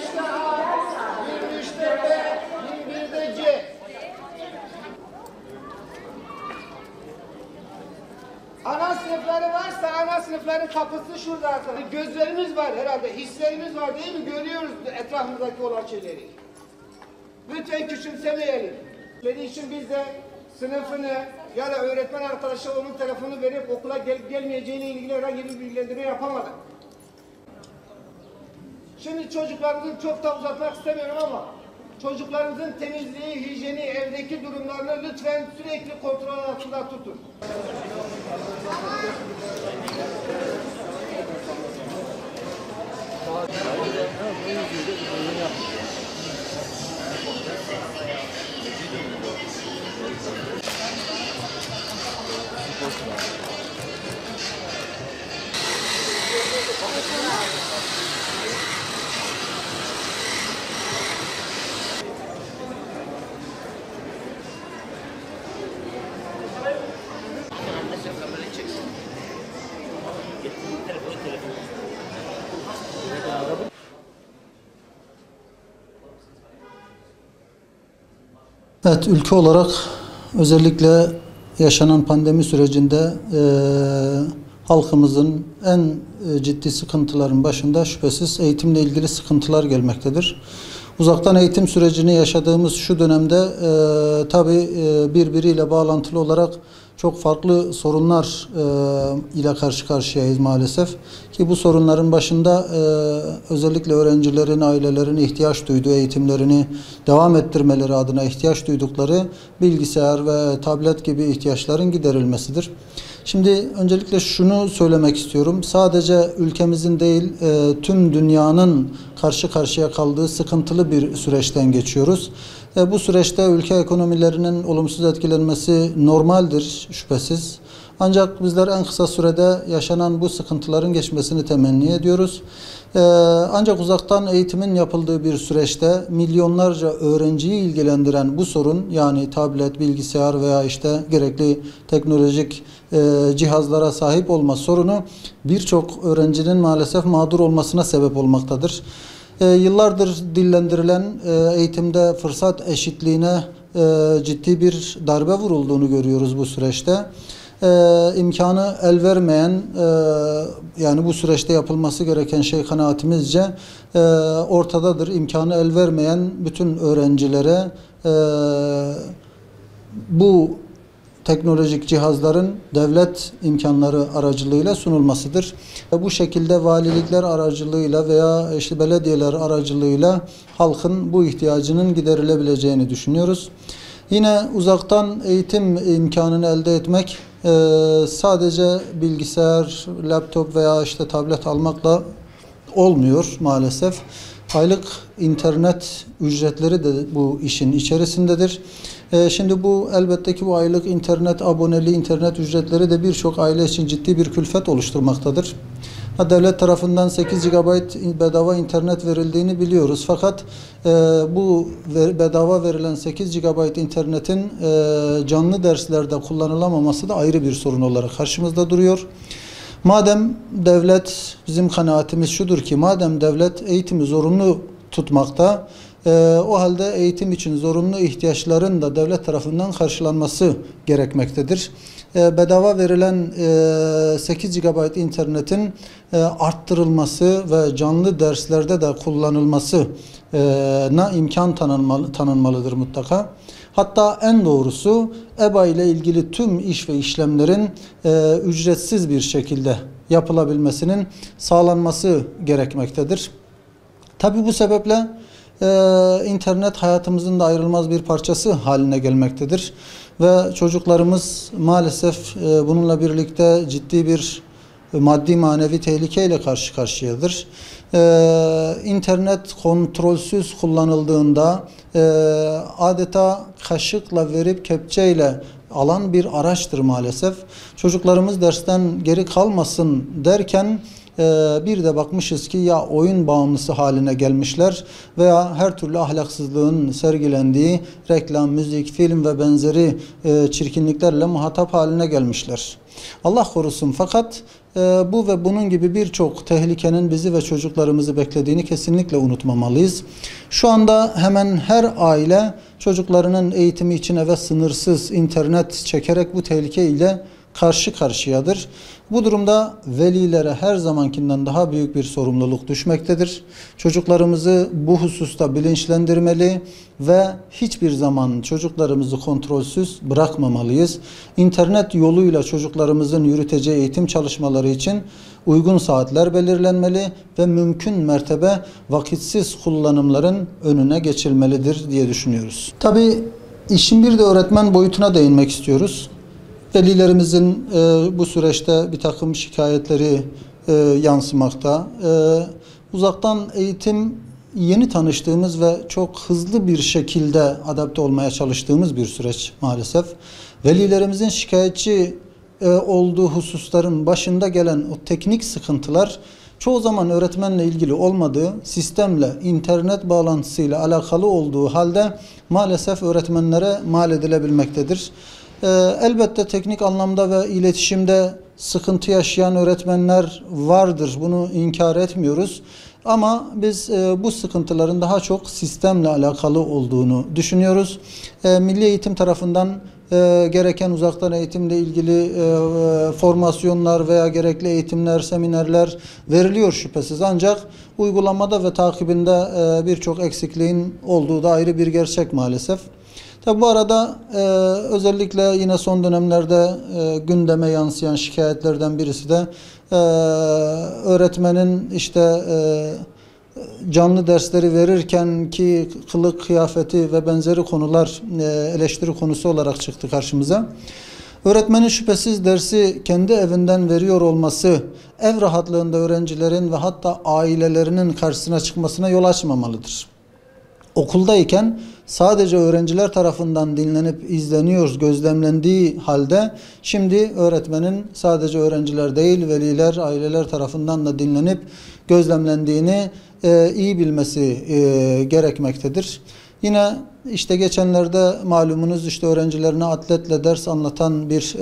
20'de A, 23'te B, 21'de C. Ana sınıfları varsa ana sınıfların kapısı şurada arkadaşlar. Gözlerimiz var herhalde, hislerimiz var değil mi? Görüyoruz etrafımızdaki olan şeyleri. Lütfen küçümsemeyelim. Dediği için biz de sınıfını ya da öğretmen arkadaşa onun telefonunu verip okula gelip gelmeyeceğine ilgili herhangi bir bilgilendirme yapamadık. Şimdi çocuklarımızı çok da uzatmak istemiyorum ama çocuklarımızın temizliği, hijyeni, evdeki durumlarını lütfen sürekli kontrol altında tutun. Evet, ülke olarak özellikle yaşanan pandemi sürecinde halkımızın en ciddi sıkıntıların başında şüphesiz eğitimle ilgili sıkıntılar gelmektedir. Uzaktan eğitim sürecini yaşadığımız şu dönemde tabii birbiriyle bağlantılı olarak çok farklı sorunlar ile karşı karşıyayız maalesef. Ki bu sorunların başında özellikle öğrencilerin, ailelerin ihtiyaç duyduğu eğitimlerini devam ettirmeleri adına ihtiyaç duydukları bilgisayar ve tablet gibi ihtiyaçların giderilmesidir. Şimdi öncelikle şunu söylemek istiyorum. Sadece ülkemizin değil tüm dünyanın karşı karşıya kaldığı sıkıntılı bir süreçten geçiyoruz. Bu süreçte ülke ekonomilerinin olumsuz etkilenmesi normaldir şüphesiz. Ancak bizler en kısa sürede yaşanan bu sıkıntıların geçmesini temenni ediyoruz. Ancak uzaktan eğitimin yapıldığı bir süreçte milyonlarca öğrenciyi ilgilendiren bu sorun, yani tablet, bilgisayar veya işte gerekli teknolojik cihazlara sahip olma sorunu birçok öğrencinin maalesef mağdur olmasına sebep olmaktadır. Yıllardır dillendirilen eğitimde fırsat eşitliğine ciddi bir darbe vurulduğunu görüyoruz bu süreçte. İmkanı el vermeyen, yani bu süreçte yapılması gereken şey kanaatimizce ortadadır. İmkanı el vermeyen bütün öğrencilere bu teknolojik cihazların devlet imkanları aracılığıyla sunulmasıdır. Bu şekilde valilikler aracılığıyla veya işte belediyeler aracılığıyla halkın bu ihtiyacının giderilebileceğini düşünüyoruz. Yine uzaktan eğitim imkanını elde etmek sadece bilgisayar, laptop veya işte tablet almakla olmuyor maalesef. Aylık internet ücretleri de bu işin içerisindedir. Şimdi bu elbette ki bu aylık internet aboneliği, internet ücretleri de birçok aile için ciddi bir külfet oluşturmaktadır. Devlet tarafından 8 GB bedava internet verildiğini biliyoruz. Fakat bu bedava verilen 8 GB internetin canlı derslerde kullanılamaması da ayrı bir sorun olarak karşımızda duruyor. Madem devlet, bizim kanaatimiz şudur ki, madem devlet eğitimi zorunlu tutmakta, o halde eğitim için zorunlu ihtiyaçların da devlet tarafından karşılanması gerekmektedir. Bedava verilen 8 GB internetin arttırılması ve canlı derslerde de kullanılmasına imkan tanınmalıdır mutlaka. Hatta en doğrusu EBA ile ilgili tüm iş ve işlemlerin ücretsiz bir şekilde yapılabilmesinin sağlanması gerekmektedir. Tabii bu sebeple internet hayatımızın da ayrılmaz bir parçası haline gelmektedir. Ve çocuklarımız maalesef bununla birlikte ciddi bir maddi manevi tehlikeyle karşı karşıyadır. İnternet kontrolsüz kullanıldığında adeta kaşıkla verip kepçeyle alan bir araçtır maalesef. Çocuklarımız dersten geri kalmasın derken Bir de bakmışız ki ya oyun bağımlısı haline gelmişler veya her türlü ahlaksızlığın sergilendiği reklam, müzik, film ve benzeri çirkinliklerle muhatap haline gelmişler. Allah korusun, fakat bu ve bunun gibi birçok tehlikenin bizi ve çocuklarımızı beklediğini kesinlikle unutmamalıyız. Şu anda hemen her aile çocuklarının eğitimi için eve sınırsız internet çekerek bu tehlike ile karşı karşıyadır. Bu durumda velilere her zamankinden daha büyük bir sorumluluk düşmektedir. Çocuklarımızı bu hususta bilinçlendirmeli ve hiçbir zaman çocuklarımızı kontrolsüz bırakmamalıyız. İnternet yoluyla çocuklarımızın yürüteceği eğitim çalışmaları için uygun saatler belirlenmeli ve mümkün mertebe vakitsiz kullanımların önüne geçilmelidir diye düşünüyoruz. Tabii işin bir de öğretmen boyutuna değinmek istiyoruz. Velilerimizin bu süreçte bir takım şikayetleri yansımakta. Uzaktan eğitim yeni tanıştığımız ve çok hızlı bir şekilde adapte olmaya çalıştığımız bir süreç maalesef. Velilerimizin şikayetçi olduğu hususların başında gelen o teknik sıkıntılar çoğu zaman öğretmenle ilgili olmadığı, sistemle, internet bağlantısıyla alakalı olduğu halde maalesef öğretmenlere mal edilebilmektedir. Elbette teknik anlamda ve iletişimde sıkıntı yaşayan öğretmenler vardır. Bunu inkar etmiyoruz. Ama biz bu sıkıntıların daha çok sistemle alakalı olduğunu düşünüyoruz. Milli Eğitim tarafından gereken uzaktan eğitimle ilgili formasyonlar veya gerekli eğitimler, seminerler veriliyor şüphesiz. Ancak uygulamada ve takibinde birçok eksikliğin olduğu da ayrı bir gerçek maalesef. Tabi bu arada özellikle yine son dönemlerde gündeme yansıyan şikayetlerden birisi de öğretmenin işte canlı dersleri verirken ki kılık kıyafeti ve benzeri konular eleştiri konusu olarak çıktı karşımıza. Öğretmenin şüphesiz dersi kendi evinden veriyor olması ev rahatlığında öğrencilerin ve hatta ailelerinin karşısına çıkmasına yol açmamalıdır. Okuldayken sadece öğrenciler tarafından dinlenip izleniyor, gözlemlendiği halde şimdi öğretmenin sadece öğrenciler değil, veliler, aileler tarafından da dinlenip gözlemlendiğini iyi bilmesi gerekmektedir. Yine işte geçenlerde malumunuz işte öğrencilerine atletle ders anlatan bir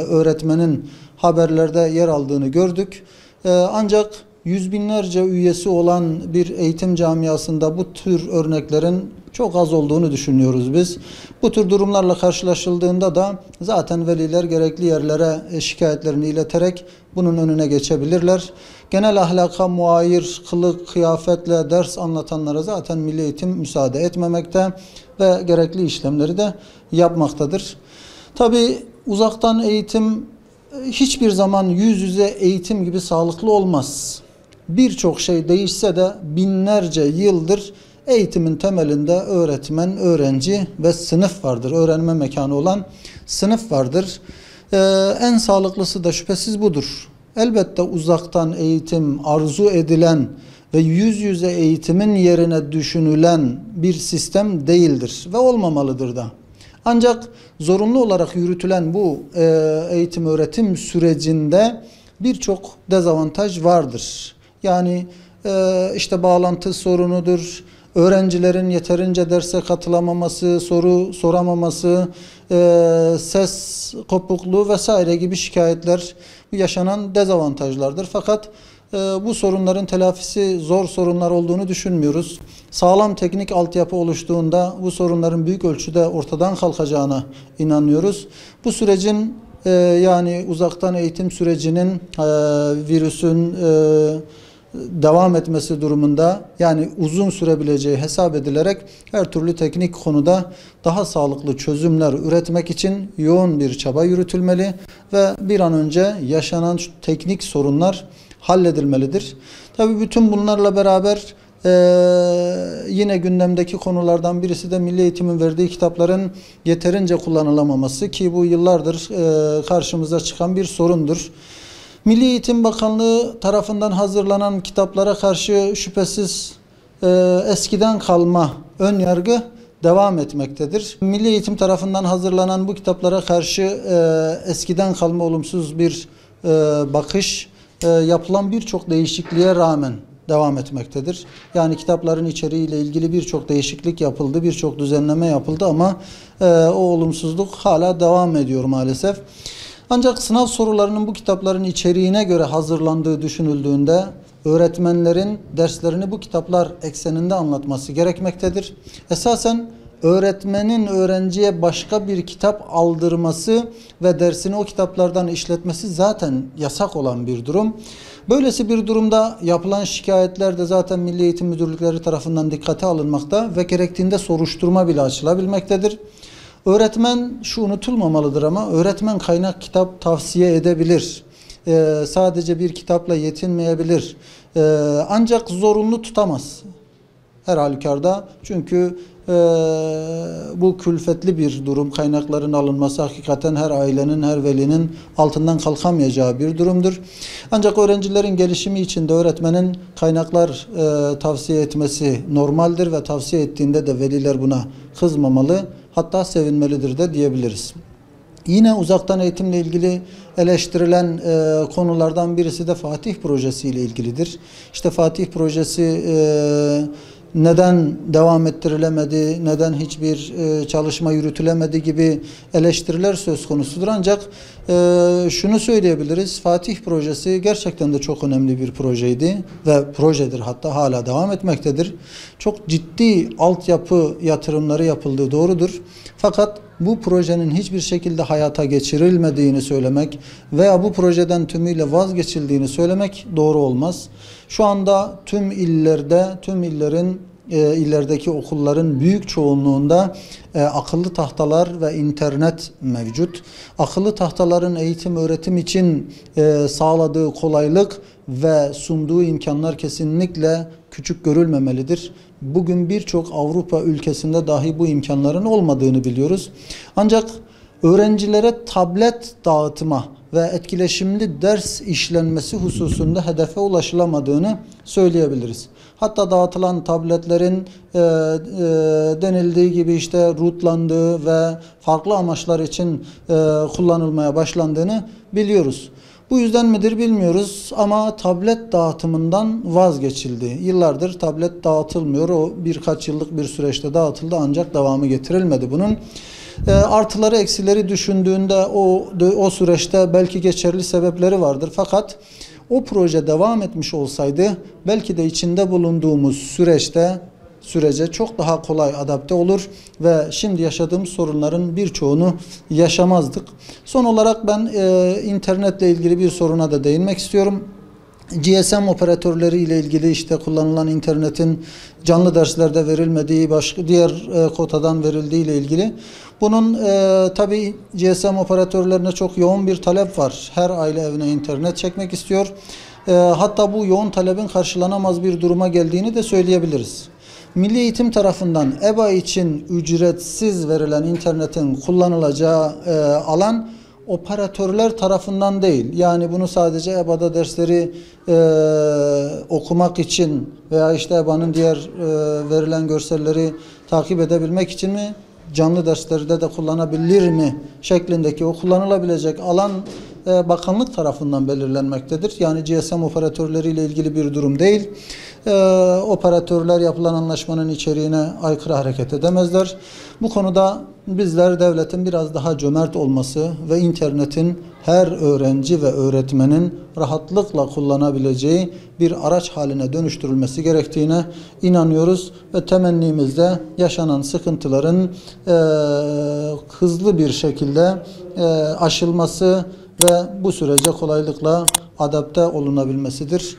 öğretmenin haberlerde yer aldığını gördük. Ancak yüz binlerce üyesi olan bir eğitim camiasında bu tür örneklerin çok az olduğunu düşünüyoruz biz. Bu tür durumlarla karşılaşıldığında da zaten veliler gerekli yerlere şikayetlerini ileterek bunun önüne geçebilirler. Genel ahlaka muayir kılık kıyafetle ders anlatanlara zaten Milli Eğitim müsaade etmemekte ve gerekli işlemleri de yapmaktadır. Tabii uzaktan eğitim hiçbir zaman yüz yüze eğitim gibi sağlıklı olmaz. Birçok şey değişse de binlerce yıldır eğitimin temelinde öğretmen, öğrenci ve sınıf vardır. Öğrenme mekanı olan sınıf vardır. En sağlıklısı da şüphesiz budur. Elbette uzaktan eğitim arzu edilen ve yüz yüze eğitimin yerine düşünülen bir sistem değildir ve olmamalıdır da. Ancak zorunlu olarak yürütülen bu eğitim öğretim sürecinde birçok dezavantaj vardır. Yani işte bağlantı sorunudur, öğrencilerin yeterince derse katılamaması, soru soramaması, ses kopukluğu vesaire gibi şikayetler yaşanan dezavantajlardır. Fakat bu sorunların telafisi zor sorunlar olduğunu düşünmüyoruz. Sağlam teknik altyapı oluştuğunda bu sorunların büyük ölçüde ortadan kalkacağına inanıyoruz. Bu sürecin yani uzaktan eğitim sürecinin virüsün devam etmesi durumunda yani uzun sürebileceği hesap edilerek her türlü teknik konuda daha sağlıklı çözümler üretmek için yoğun bir çaba yürütülmeli ve bir an önce yaşanan teknik sorunlar halledilmelidir. Tabii bütün bunlarla beraber yine gündemdeki konulardan birisi de Milli Eğitim'in verdiği kitapların yeterince kullanılamaması ki bu yıllardır karşımıza çıkan bir sorundur. Milli Eğitim Bakanlığı tarafından hazırlanan kitaplara karşı şüphesiz eskiden kalma ön yargı devam etmektedir. Milli Eğitim tarafından hazırlanan bu kitaplara karşı eskiden kalma olumsuz bir bakış yapılan birçok değişikliğe rağmen devam etmektedir. Yani kitapların içeriğiyle ilgili birçok değişiklik yapıldı, birçok düzenleme yapıldı ama o olumsuzluk hala devam ediyor maalesef. Ancak sınav sorularının bu kitapların içeriğine göre hazırlandığı düşünüldüğünde öğretmenlerin derslerini bu kitaplar ekseninde anlatması gerekmektedir. Esasen öğretmenin öğrenciye başka bir kitap aldırması ve dersini o kitaplardan işletmesi zaten yasak olan bir durum. Böylesi bir durumda yapılan şikayetler de zaten Milli Eğitim Müdürlükleri tarafından dikkate alınmakta ve gerektiğinde soruşturma bile açılabilmektedir. Öğretmen şu unutulmamalıdır ama öğretmen kaynak kitap tavsiye edebilir. Sadece bir kitapla yetinmeyebilir. Ancak zorunlu tutamaz. Her halükarda çünkü bu külfetli bir durum. Kaynakların alınması hakikaten her ailenin, her velinin altından kalkamayacağı bir durumdur. Ancak öğrencilerin gelişimi için de öğretmenin kaynaklar tavsiye etmesi normaldir ve tavsiye ettiğinde de veliler buna kızmamalı, hatta sevinmelidir de diyebiliriz. Yine uzaktan eğitimle ilgili eleştirilen konulardan birisi de Fatih Projesi ile ilgilidir. İşte Fatih Projesi neden devam ettirilemedi, neden hiçbir çalışma yürütülemedi gibi eleştiriler söz konusudur. Ancak şunu söyleyebiliriz, Fatih Projesi gerçekten de çok önemli bir projeydi ve projedir, hatta hala devam etmektedir. Çok ciddi altyapı yatırımları yapıldığı doğrudur. Fakat bu projenin hiçbir şekilde hayata geçirilmediğini söylemek veya bu projeden tümüyle vazgeçildiğini söylemek doğru olmaz. Şu anda tüm illerde, tüm illerdeki okulların büyük çoğunluğunda akıllı tahtalar ve internet mevcut. Akıllı tahtaların eğitim öğretim için sağladığı kolaylık ve sunduğu imkanlar kesinlikle küçük görülmemelidir. Bugün birçok Avrupa ülkesinde dahi bu imkanların olmadığını biliyoruz. Ancak öğrencilere tablet dağıtma ve etkileşimli ders işlenmesi hususunda hedefe ulaşılamadığını söyleyebiliriz. Hatta dağıtılan tabletlerin denildiği gibi işte rootlandığı ve farklı amaçlar için kullanılmaya başlandığını biliyoruz. Bu yüzden midir bilmiyoruz ama tablet dağıtımından vazgeçildi. Yıllardır tablet dağıtılmıyor. O birkaç yıllık bir süreçte dağıtıldı ancak devamı getirilmedi bunun. Artıları eksileri düşündüğünde o süreçte belki geçerli sebepleri vardır. Fakat o proje devam etmiş olsaydı belki de içinde bulunduğumuz sürece çok daha kolay adapte olur ve şimdi yaşadığımız sorunların birçoğunu yaşamazdık. Son olarak ben internetle ilgili bir soruna da değinmek istiyorum. GSM operatörleri ile ilgili işte kullanılan internetin canlı derslerde verilmediği, başka diğer kotadan verildiği ile ilgili. Bunun tabii GSM operatörlerine çok yoğun bir talep var. Her aile evine internet çekmek istiyor. Hatta bu yoğun talebin karşılanamaz bir duruma geldiğini de söyleyebiliriz. Milli Eğitim tarafından EBA için ücretsiz verilen internetin kullanılacağı alan operatörler tarafından değil. Yani bunu sadece EBA'da dersleri okumak için veya işte EBA'nın diğer verilen görselleri takip edebilmek için mi, canlı derslerde de kullanabilir mi şeklindeki o kullanılabilecek alan bakanlık tarafından belirlenmektedir. Yani GSM operatörleriyle ilgili bir durum değil. Operatörler yapılan anlaşmanın içeriğine aykırı hareket edemezler. Bu konuda bizler devletin biraz daha cömert olması ve internetin her öğrenci ve öğretmenin rahatlıkla kullanabileceği bir araç haline dönüştürülmesi gerektiğine inanıyoruz ve temennimizde yaşanan sıkıntıların hızlı bir şekilde aşılması ve bu sürece kolaylıkla adapte olunabilmesidir.